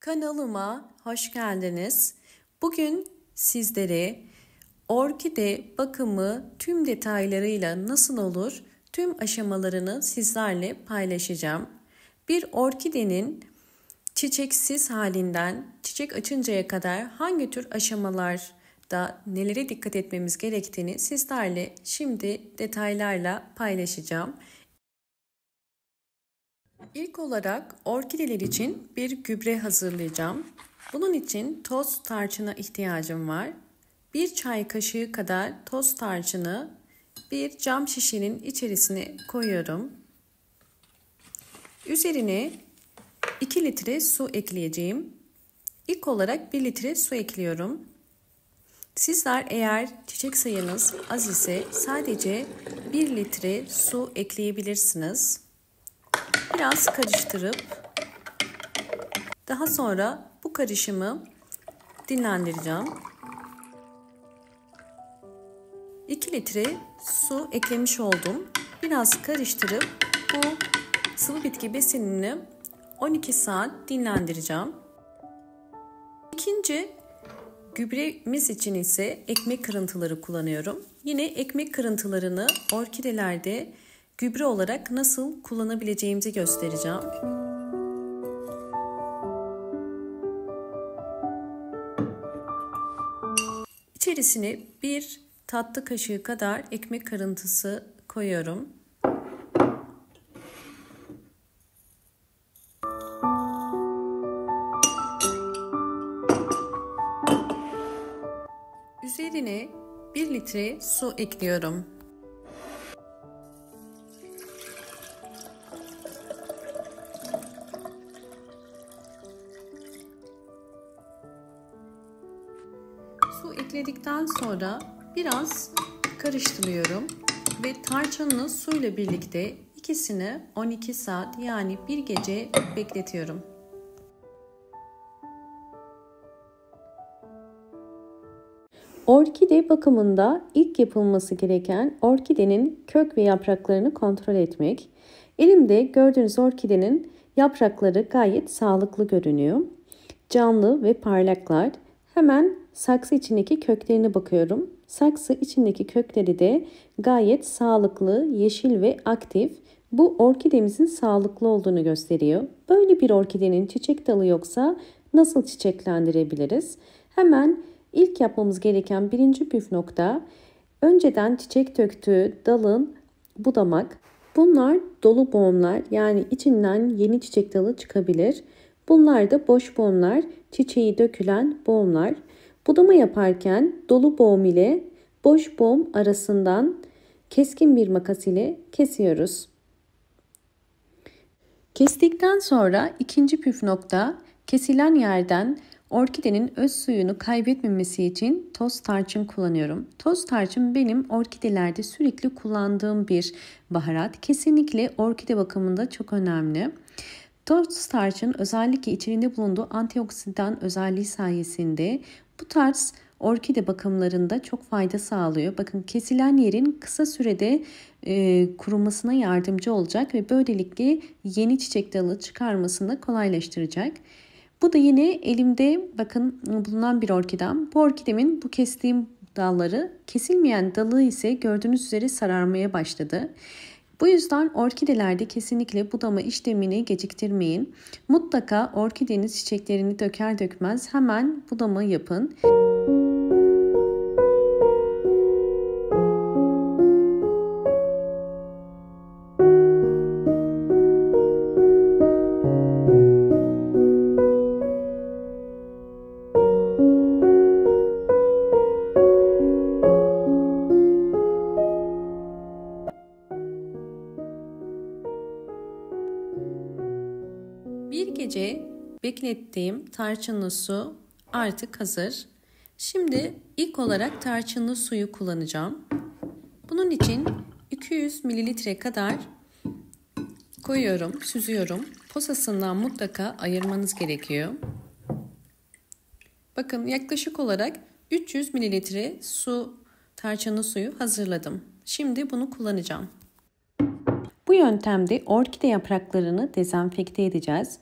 Kanalıma hoş geldiniz. Bugün sizlere orkide bakımı tüm detaylarıyla nasıl olur, tüm aşamalarını sizlerle paylaşacağım. Bir orkidenin çiçeksiz halinden çiçek açıncaya kadar hangi tür aşamalarda nelere dikkat etmemiz gerektiğini sizlerle şimdi detaylarla paylaşacağım. İlk olarak orkideler için bir gübre hazırlayacağım. Bunun için toz tarçına ihtiyacım var. Bir çay kaşığı kadar toz tarçını bir cam şişenin içerisine koyuyorum. Üzerine 2 litre su ekleyeceğim. İlk olarak 1 litre su ekliyorum. Sizler eğer çiçek sayınız az ise sadece 1 litre su ekleyebilirsiniz. Biraz karıştırıp daha sonra bu karışımı dinlendireceğim. 2 litre su eklemiş oldum. Biraz karıştırıp bu sıvı bitki besinini 12 saat dinlendireceğim. İkinci gübremiz için ise ekmek kırıntıları kullanıyorum. Yine ekmek kırıntılarını orkidelerde gübre olarak nasıl kullanabileceğimizi göstereceğim. İçerisine 1 tatlı kaşığı kadar ekmek kırıntısı koyuyorum. Üzerine 1 litre su ekliyorum. Su ekledikten sonra biraz karıştırıyorum ve tarçınlı suyla birlikte ikisini 12 saat yani bir gece bekletiyorum. Orkide bakımında ilk yapılması gereken orkidenin kök ve yapraklarını kontrol etmek. Elimde gördüğünüz orkidenin yaprakları gayet sağlıklı görünüyor. Canlı ve parlaklar. Hemen saksı içindeki köklerine bakıyorum. Saksı içindeki kökleri de gayet sağlıklı, yeşil ve aktif. Bu orkidemizin sağlıklı olduğunu gösteriyor. Böyle bir orkidenin çiçek dalı yoksa nasıl çiçeklendirebiliriz? Hemen ilk yapmamız gereken birinci püf nokta önceden çiçek döktüğü dalın budamak. Bunlar dolu boğumlar, yani içinden yeni çiçek dalı çıkabilir. Bunlar da boş boğumlar, çiçeği dökülen boğumlar. Budama yaparken dolu boğum ile boş boğum arasından keskin bir makas ile kesiyoruz. Kestikten sonra ikinci püf nokta kesilen yerden orkidenin öz suyunu kaybetmemesi için toz tarçın kullanıyorum. Toz tarçın benim orkidelerde sürekli kullandığım bir baharat. Kesinlikle orkide bakımında çok önemli. Toz tarçın özellikle içinde bulunduğu antioksidan özelliği sayesinde bu tarz orkide bakımlarında çok fayda sağlıyor. Bakın kesilen yerin kısa sürede kurumasına yardımcı olacak ve böylelikle yeni çiçek dalı çıkarmasını kolaylaştıracak. Bu da yine elimde bakın bulunan bir orkidem. Bu orkidemin bu kestiğim dalları, kesilmeyen dalı ise gördüğünüz üzere sararmaya başladı. Bu yüzden orkidelerde kesinlikle budama işlemini geciktirmeyin. Mutlaka orkideniz çiçeklerini döker dökmez hemen budama yapın. Bir gece beklettiğim tarçınlı su artık hazır. Şimdi ilk olarak tarçınlı suyu kullanacağım. Bunun için 200 mililitre kadar koyuyorum, süzüyorum. Posasından mutlaka ayırmanız gerekiyor. Bakın yaklaşık olarak 300 mililitre tarçınlı suyu hazırladım. Şimdi bunu kullanacağım. Bu yöntemde orkide yapraklarını dezenfekte edeceğiz.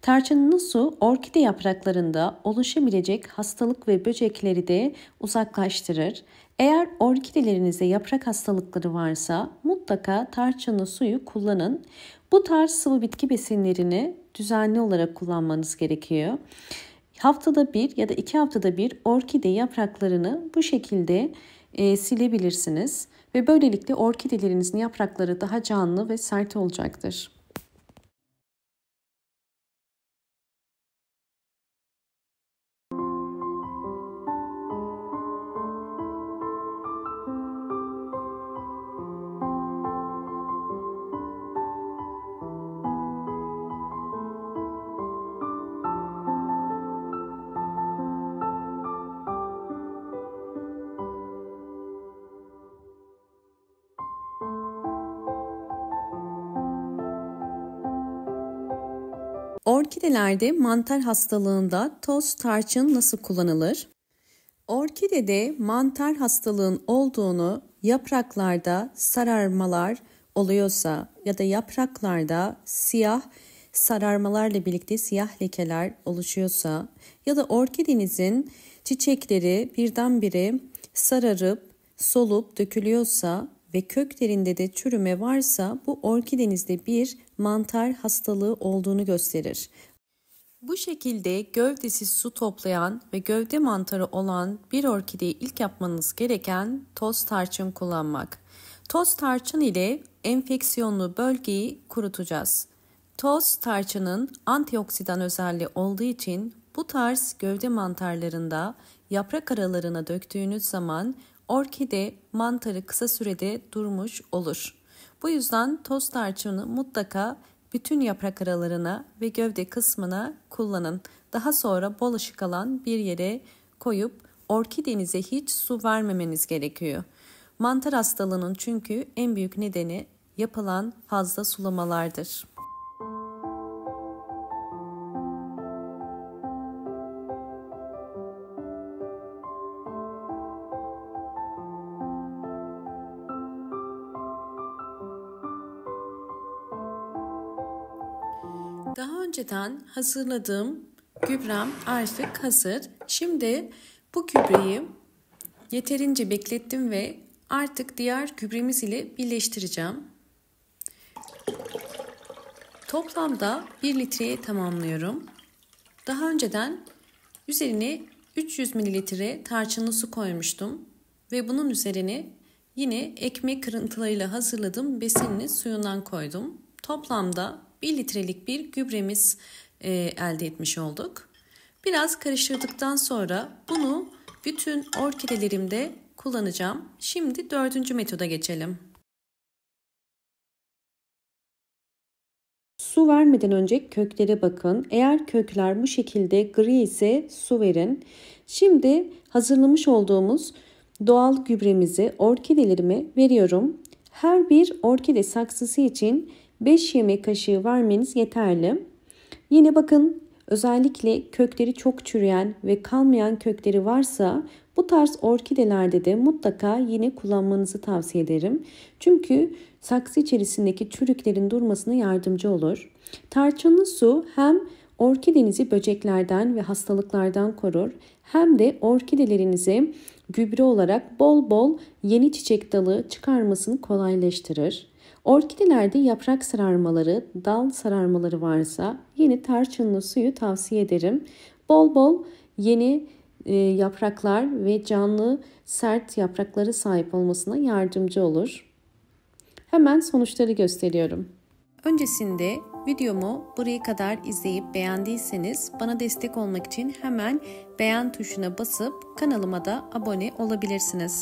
Tarçınlı su orkide yapraklarında oluşabilecek hastalık ve böcekleri de uzaklaştırır. Eğer orkidelerinizde yaprak hastalıkları varsa mutlaka tarçınlı suyu kullanın. Bu tarz sıvı bitki besinlerini düzenli olarak kullanmanız gerekiyor. Haftada bir ya da 2 haftada bir orkide yapraklarını bu şekilde silebilirsiniz. Ve böylelikle orkidelerinizin yaprakları daha canlı ve sert olacaktır. Orkidelerde mantar hastalığında toz tarçın nasıl kullanılır? Orkidede mantar hastalığın olduğunu, yapraklarda sararmalar oluyorsa ya da yapraklarda siyah sararmalarla birlikte siyah lekeler oluşuyorsa ya da orkidenizin çiçekleri birdenbire sararıp solup dökülüyorsa ve köklerinde de çürüme varsa bu orkidenizde bir mantar hastalığı olduğunu gösterir. Bu şekilde gövdesi su toplayan ve gövde mantarı olan bir orkideyi ilk yapmanız gereken toz tarçın kullanmak. Toz tarçın ile enfeksiyonlu bölgeyi kurutacağız. Toz tarçının antioksidan özelliği olduğu için bu tarz gövde mantarlarında yaprak aralarına döktüğünüz zaman orkide mantarı kısa sürede durmuş olur. Bu yüzden toz tarçını mutlaka bütün yaprak aralarına ve gövde kısmına kullanın. Daha sonra bol ışık alan bir yere koyup orkidenize hiç su vermemeniz gerekiyor. Mantar hastalığının çünkü en büyük nedeni yapılan fazla sulamalardır. Daha önceden hazırladığım gübrem artık hazır. Şimdi bu gübreyi yeterince beklettim ve artık diğer gübremiz ile birleştireceğim. Toplamda 1 litreye tamamlıyorum. Daha önceden üzerine 300 mililitre tarçınlı su koymuştum. Ve bunun üzerine yine ekmek kırıntılarıyla hazırladığım besinli suyundan koydum. Toplamda 1 litrelik bir gübremiz elde etmiş olduk. Biraz karıştırdıktan sonra bunu bütün orkidelerimde kullanacağım. Şimdi 4. metoda geçelim. Su vermeden önce köklere bakın. Eğer kökler bu şekilde gri ise su verin. Şimdi hazırlamış olduğumuz doğal gübremizi orkidelerime veriyorum. Her bir orkide saksısı için 5 yemek kaşığı vermeniz yeterli. Yine bakın, özellikle kökleri çok çürüyen ve kalmayan kökleri varsa bu tarz orkidelerde de mutlaka yine kullanmanızı tavsiye ederim. Çünkü saksı içerisindeki çürüklerin durmasına yardımcı olur. Tarçınlı su hem orkidenizi böceklerden ve hastalıklardan korur hem de orkidelerinize gübre olarak bol bol yeni çiçek dalı çıkarmasını kolaylaştırır. Orkidelerde yaprak sararmaları, dal sararmaları varsa yine tarçınlı suyu tavsiye ederim. Bol bol yeni yapraklar ve canlı sert yapraklara sahip olmasına yardımcı olur. Hemen sonuçları gösteriyorum. Öncesinde videomu buraya kadar izleyip beğendiyseniz bana destek olmak için hemen beğen tuşuna basıp kanalıma da abone olabilirsiniz.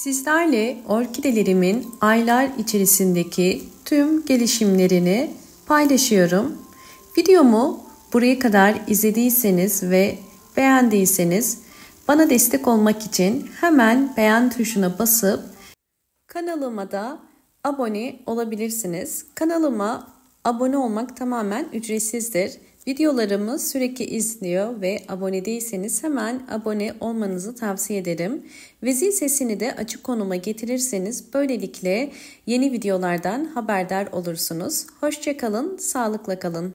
Sizlerle orkidelerimin aylar içerisindeki tüm gelişimlerini paylaşıyorum. Videomu buraya kadar izlediyseniz ve beğendiyseniz bana destek olmak için hemen beğen tuşuna basıp kanalıma da abone olabilirsiniz. Kanalıma abone olmak tamamen ücretsizdir. Videolarımı sürekli izliyor ve abone değilseniz hemen abone olmanızı tavsiye ederim. Ve zil sesini de açık konuma getirirseniz böylelikle yeni videolardan haberdar olursunuz. Hoşça kalın, sağlıkla kalın.